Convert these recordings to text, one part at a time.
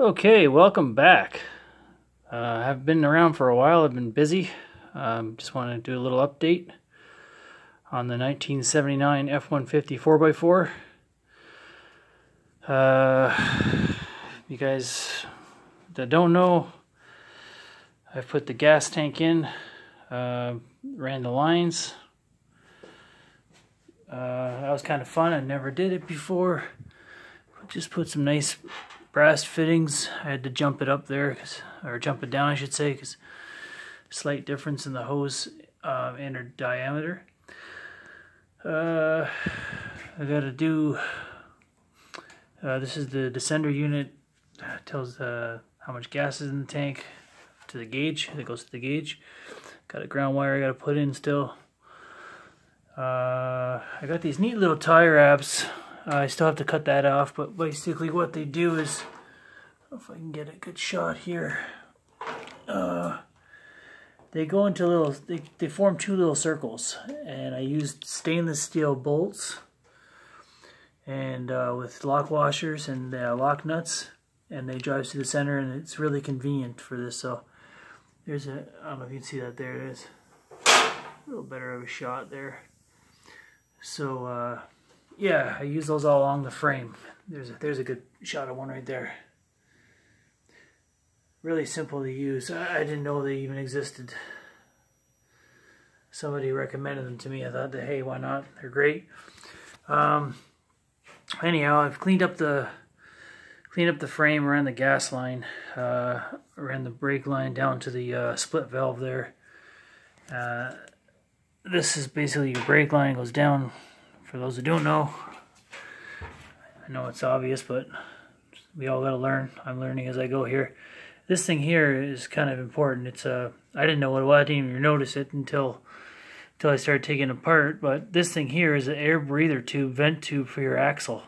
Okay, welcome back. I've been around for a while. I've been busy. Just want to do a little update on the 1979 F-150 4x4. You guys that don't know, I've put the gas tank in, ran the lines. That was kind of fun. I never did it before. Just put some nice brass fittings. I had to jump it up there, or jump it down I should say, because slight difference in the hose inner diameter. I gotta do, this is the descender unit. It tells how much gas is in the tank to the gauge. It goes to the gauge. Got a ground wire I gotta put in still. I got these neat little tie wraps. I still have to cut that off, but basically what they do is, I don't know if I can get a good shot here. They go into little, they form two little circles, and I used stainless steel bolts and with lock washers and lock nuts, and they drive to the center, and it's really convenient for this. So there's a, I don't know if you can see that, there it is. A little better of a shot there. So yeah, I use those all along the frame. There's a good shot of one right there. Really simple to use. I didn't know they even existed. Somebody recommended them to me. I thought that, hey, why not? They're great. Anyhow, I've cleaned up the frame, ran the gas line, ran the brake line down to the split valve there. This is basically your brake line, goes down. For those who don't know, I know it's obvious, but we all got to learn. I'm learning as I go here. This thing here is kind of important. It's I didn't know what it was. I didn't even notice it until I started taking it apart. But this thing here is an air breather tube, vent tube for your axle.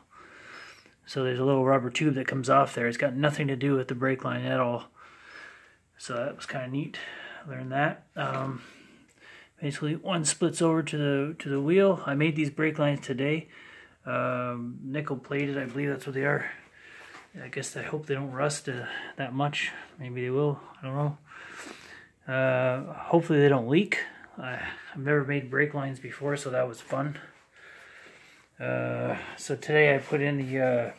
So there's a little rubber tube that comes off there. It's got nothing to do with the brake line at all. So that was kind of neat. I learned that. Basically, one splits over to the wheel. I made these brake lines today, nickel plated. I believe that's what they are. I guess I hope they don't rust that much. Maybe they will. I don't know. Hopefully they don't leak. I've never made brake lines before, so that was fun. So today I put in the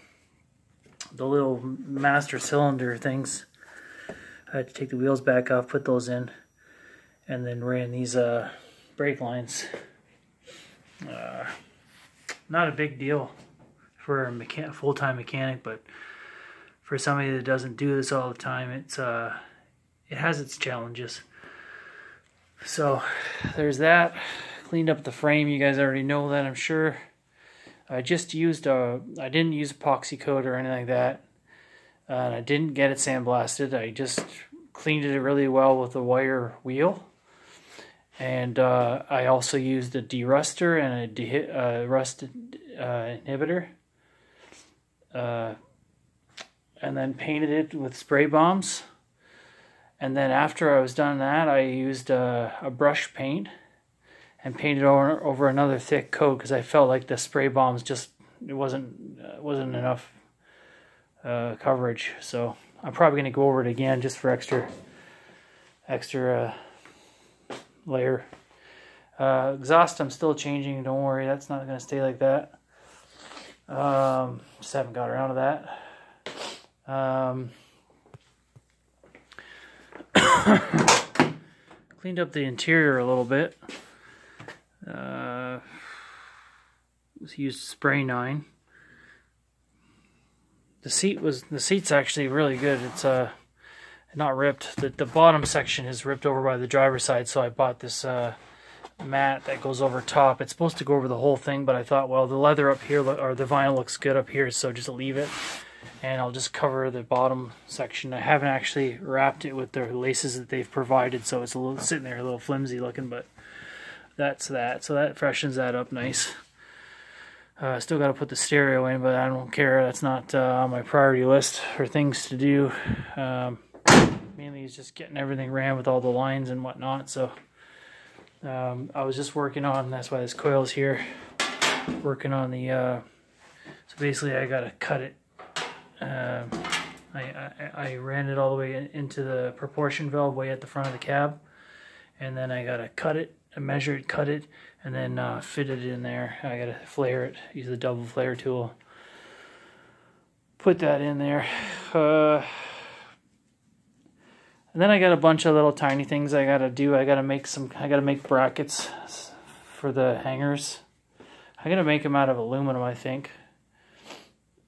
little master cylinder things. I had to take the wheels back off, put those in, and then ran these brake lines. Not a big deal for a full-time mechanic, but for somebody that doesn't do this all the time, it has its challenges. So there's that. Cleaned up the frame. You guys already know that, I'm sure. I just used I didn't use epoxy coat or anything like that, and I didn't get it sandblasted. I just cleaned it really well with a wire wheel. And I also used a deruster and a rust inhibitor. And then painted it with spray bombs. And then after I was done that, I used a brush paint and painted over another thick coat, because I felt like the spray bombs it wasn't enough coverage. So I'm probably going to go over it again just for extra layer. Exhaust I'm still changing, don't worry, that's not going to stay like that. Just haven't got around to that. Cleaned up the interior a little bit. Used spray 9. The seat's actually really good. It's not ripped. The bottom section is ripped over by the driver's side, so I bought this mat that goes over top. It's supposed to go over the whole thing, but I thought, well, the leather up here, or the vinyl looks good up here, so just leave it, and I'll just cover the bottom section. I haven't actually wrapped it with the laces that they've provided, so it's a little sitting there a little flimsy looking, but that's that. So that freshens that up nice. Still got to put the stereo in, but I don't care. That's not on my priority list for things to do. Mainly is just getting everything ran with all the lines and whatnot. So I was just working on, that's why this coil's here, working on the so basically I gotta cut it I ran it all the way into the proportion valve way at the front of the cab, and then I gotta cut it, measure it, cut it, and then fit it in there. I gotta flare it, use the double flare tool, put that in there. And then I got a bunch of little tiny things I gotta do. I gotta make brackets for the hangers. I gotta make them out of aluminum, I think.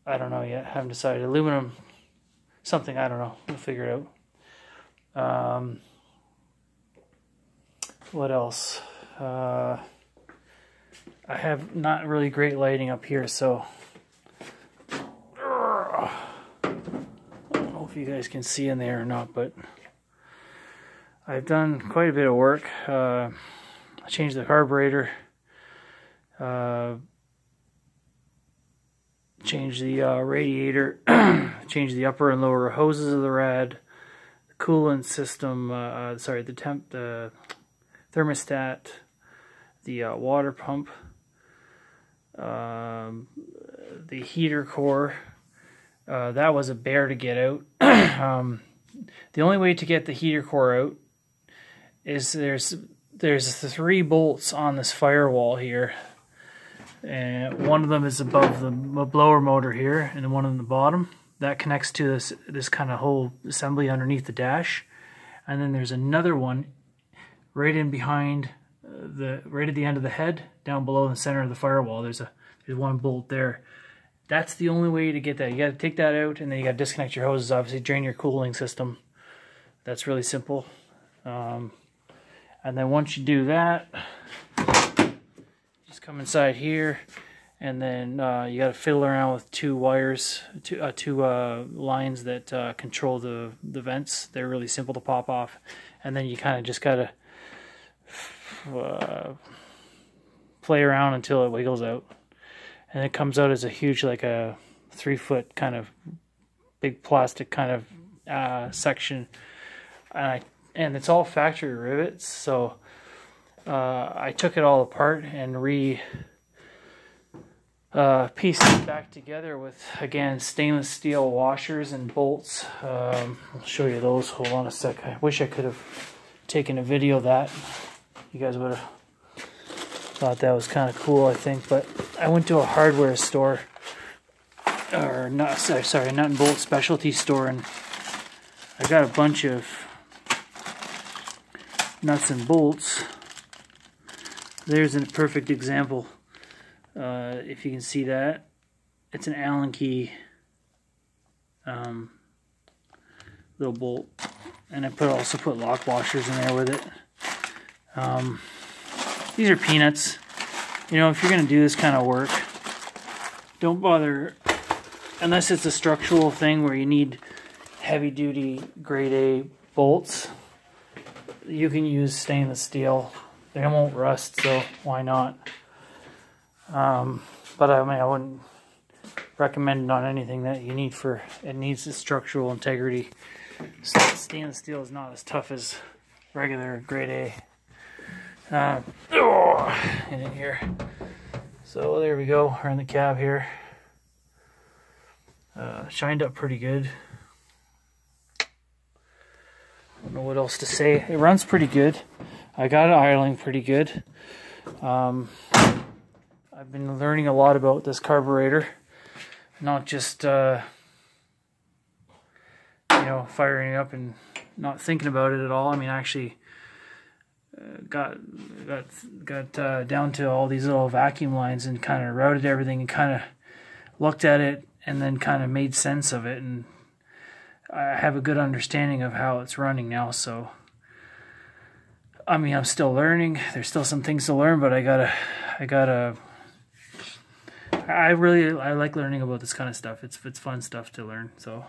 I don't know yet. I haven't decided. Aluminum, something, I don't know. We'll figure it out. What else? I have not really great lighting up here, so I don't know if you guys can see in there or not, but I've done quite a bit of work. I changed the carburetor, changed the radiator, changed the upper and lower hoses of the rad, the coolant system, the thermostat, the water pump, the heater core. That was a bear to get out. The only way to get the heater core out is there's 3 bolts on this firewall here, and one of them is above the blower motor here, and one on the bottom that connects to this kind of whole assembly underneath the dash, and then there's another one right in behind right at the end of the head, down below in the center of the firewall. There's one bolt there. That's the only way to get that. You got to take that out, and then you got to disconnect your hoses. Obviously, drain your cooling system. That's really simple. And then once you do that, just come inside here, and then you got to fiddle around with 2 wires, two lines that control the vents. They're really simple to pop off, and then you kind of just got to play around until it wiggles out, and it comes out as a huge, like a 3-foot kind of big plastic kind of section, and it's all factory rivets. So I took it all apart and pieced it back together with, again, stainless steel washers and bolts. I'll show you those. Hold on a sec. I wish I could have taken a video of that. You guys would have thought that was kind of cool, I think. But I went to a hardware store, or not, sorry, nut and bolt specialty store, and I got a bunch of nuts and bolts. There's a perfect example. If you can see that, it's an Allen key little bolt, and I also put lock washers in there with it. These are peanuts. You know, if you're going to do this kind of work, don't bother, unless it's a structural thing where you need heavy-duty grade A bolts. You can use stainless steel. They won't rust, so why not? But I mean, I wouldn't recommend it on anything that you need for, it needs the structural integrity. Stainless steel is not as tough as regular grade A. In it here. So there we go. We're in the cab here. Shined up pretty good. Don't know what else to say. It runs pretty good. I got it idling pretty good. I've been learning a lot about this carburetor, not just you know, firing it up and not thinking about it at all. I mean, actually got down to all these little vacuum lines and kind of routed everything and kind of looked at it and then kind of made sense of it, and I have a good understanding of how it's running now. So I mean, I'm still learning. There's still some things to learn, but I like learning about this kind of stuff. It's fun stuff to learn. So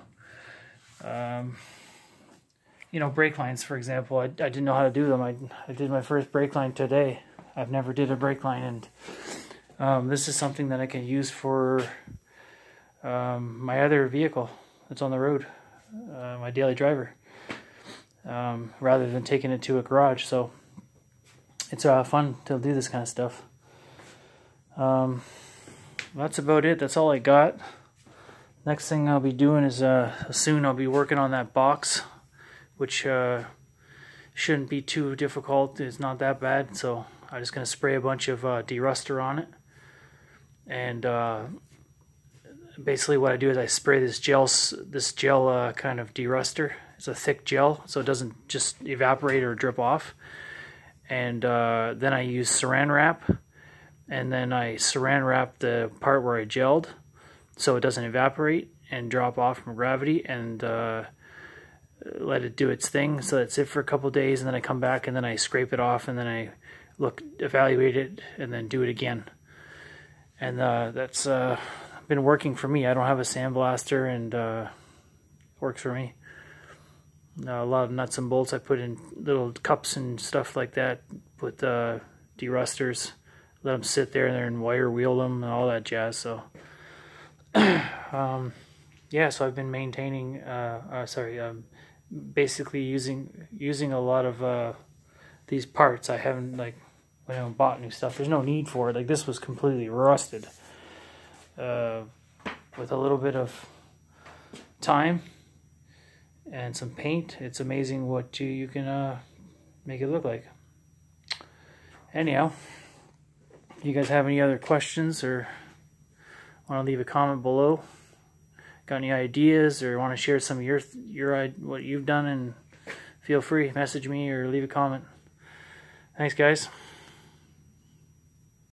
you know, brake lines, for example, I didn't know how to do them. I did my first brake line today. I've never did a brake line, and this is something that I can use for my other vehicle that's on the road, my daily driver, rather than taking it to a garage. So it's fun to do this kind of stuff. That's about it. That's all I got. Next thing I'll be doing is soon I'll be working on that box, which shouldn't be too difficult. It's not that bad, so I'm just going to spray a bunch of deruster on it. And basically what I do is I spray this gel kind of deruster. It's a thick gel, so it doesn't just evaporate or drip off. And then I use saran wrap, and then I saran wrap the part where I gelled so it doesn't evaporate and drop off from gravity, and let it do its thing. So that's it for a couple days, and then I come back and then I scrape it off, and then I evaluate it, and then do it again. And that's been working for me. I don't have a sandblaster, and works for me. A lot of nuts and bolts I put in little cups and stuff like that with derusters. Let them sit there and then wire wheel them and all that jazz. So yeah, so I've been maintaining basically using a lot of these parts. I haven't bought new stuff. There's no need for it. Like, this was completely rusted. With a little bit of time and some paint, it's amazing what you can make it look like. Anyhow, if you guys have any other questions or want to leave a comment below, got any ideas, or want to share some of your what you've done, and feel free, message me or leave a comment. Thanks, guys.